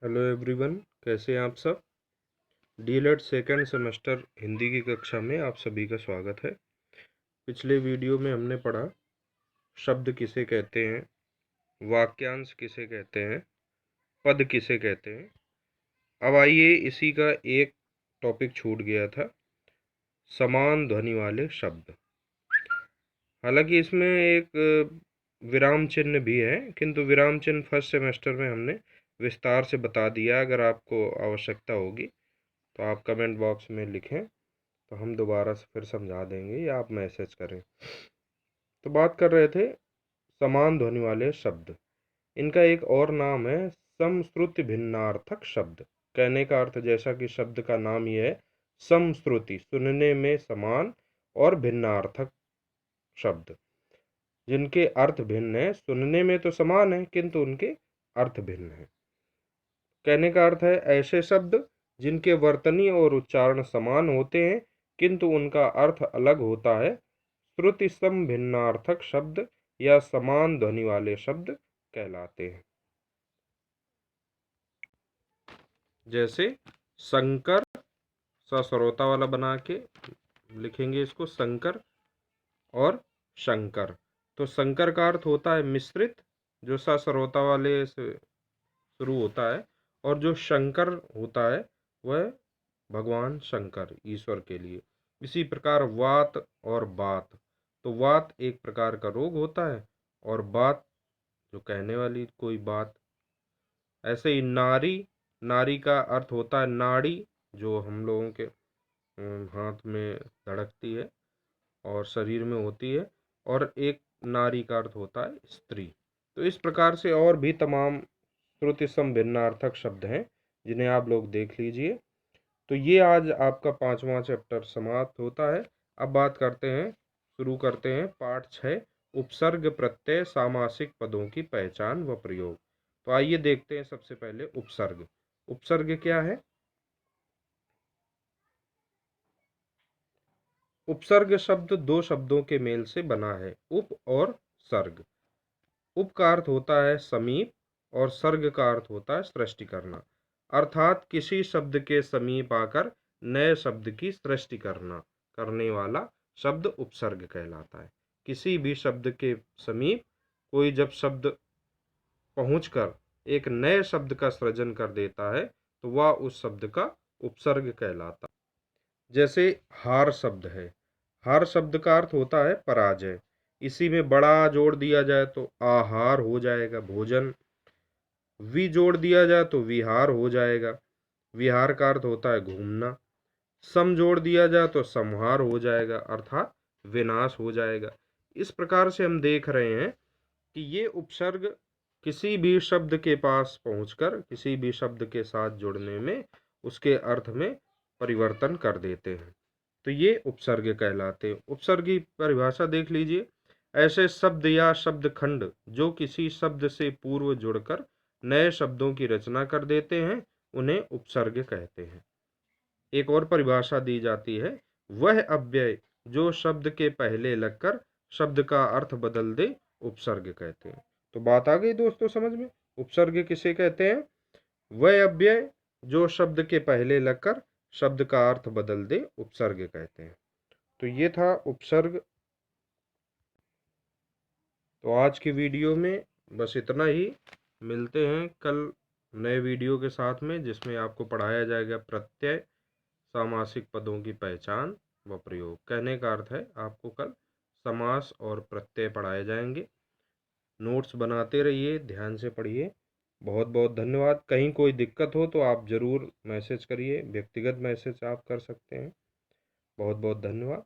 Hello everyone, कैसे हैं आप सब। डीएलएड सेकेंड सेमेस्टर हिंदी की कक्षा में आप सभी का स्वागत है। पिछले वीडियो में हमने पढ़ा शब्द किसे कहते हैं, वाक्यांश किसे कहते हैं, पद किसे कहते हैं। अब आइए इसी का एक टॉपिक छूट गया था, समान ध्वनि वाले शब्द। हालांकि इसमें एक विराम चिन्ह भी है, किंतु विराम चिन्ह फर्स्ट सेमेस्टर में हमने विस्तार से बता दिया। अगर आपको आवश्यकता होगी तो आप कमेंट बॉक्स में लिखें, तो हम दोबारा से फिर समझा देंगे या आप मैसेज करें। तो बात कर रहे थे समान ध्वनि वाले शब्द। इनका एक और नाम है समश्रुति भिन्नार्थक शब्द। कहने का अर्थ जैसा कि शब्द का नाम ही है, समश्रुति सुनने में समान और भिन्नार्थक शब्द, जिनके अर्थ भिन्न है। सुनने में तो समान है किंतु उनके अर्थ भिन्न है। कहने का अर्थ है ऐसे शब्द जिनके वर्तनी और उच्चारण समान होते हैं किंतु उनका अर्थ अलग होता है, श्रुति सम भिन्नार्थक शब्द या समान ध्वनि वाले शब्द कहलाते हैं। जैसे शंकर, ससरोता वाला बना के लिखेंगे इसको, शंकर और शंकर। तो शंकर का अर्थ होता है मिश्रित, जो ससरोता वाले से शुरू होता है, और जो शंकर होता है वह भगवान शंकर ईश्वर के लिए। इसी प्रकार वात और बात, तो वात एक प्रकार का रोग होता है और बात जो कहने वाली कोई बात। ऐसे ही नारी, नारी का अर्थ होता है नाड़ी, जो हम लोगों के हाथ में धड़कती है और शरीर में होती है, और एक नारी का अर्थ होता है स्त्री। तो इस प्रकार से और भी तमाम श्रुति सम भिन्नार्थक शब्द हैं जिन्हें आप लोग देख लीजिए। तो ये आज आपका 5वां चैप्टर समाप्त होता है। अब बात करते हैं, शुरू करते हैं पाठ 6, उपसर्ग प्रत्यय सामासिक पदों की पहचान व प्रयोग। तो आइए देखते हैं सबसे पहले उपसर्ग। उपसर्ग क्या है? उपसर्ग शब्द दो शब्दों के मेल से बना है, उप और सर्ग। उप का अर्थ होता है समीप और सर्ग का अर्थ होता है सृष्टि करना, अर्थात किसी शब्द के समीप आकर नए शब्द की सृष्टि करने वाला शब्द उपसर्ग कहलाता है। किसी भी शब्द के समीप कोई जब शब्द पहुंचकर एक नए शब्द का सृजन कर देता है तो वह उस शब्द का उपसर्ग कहलाता है। जैसे हार शब्द है, हार शब्द का अर्थ होता है पराजय। इसी में बड़ा जोड़ दिया जाए तो आहार हो जाएगा भोजन, वि जोड़ दिया जाए तो विहार हो जाएगा, विहार का अर्थ होता है घूमना, सम जोड़ दिया जाए तो संहार हो जाएगा अर्थात विनाश हो जाएगा। इस प्रकार से हम देख रहे हैं कि ये उपसर्ग किसी भी शब्द के पास पहुंचकर किसी भी शब्द के साथ जुड़ने में उसके अर्थ में परिवर्तन कर देते हैं, तो ये उपसर्ग कहलाते हैं। उपसर्ग की परिभाषा देख लीजिए, ऐसे शब्द या शब्द खंड जो किसी शब्द से पूर्व जुड़कर नए शब्दों की रचना कर देते हैं उन्हें उपसर्ग कहते हैं। एक और परिभाषा दी जाती है, वह अव्यय जो शब्द के पहले लगकर शब्द का अर्थ बदल दे उपसर्ग कहते हैं। तो बात आ गई दोस्तों समझ में, उपसर्ग किसे कहते हैं? वह अव्यय जो शब्द के पहले लगकर शब्द का अर्थ बदल दे उपसर्ग कहते हैं। तो ये था उपसर्ग। तो आज की वीडियो में बस इतना ही। मिलते हैं कल नए वीडियो के साथ में, जिसमें आपको पढ़ाया जाएगा प्रत्यय सामासिक पदों की पहचान व प्रयोग। कहने का अर्थ है आपको कल समास और प्रत्यय पढ़ाए जाएंगे। नोट्स बनाते रहिए, ध्यान से पढ़िए। बहुत बहुत धन्यवाद। कहीं कोई दिक्कत हो तो आप ज़रूर मैसेज करिए, व्यक्तिगत मैसेज आप कर सकते हैं। बहुत बहुत धन्यवाद।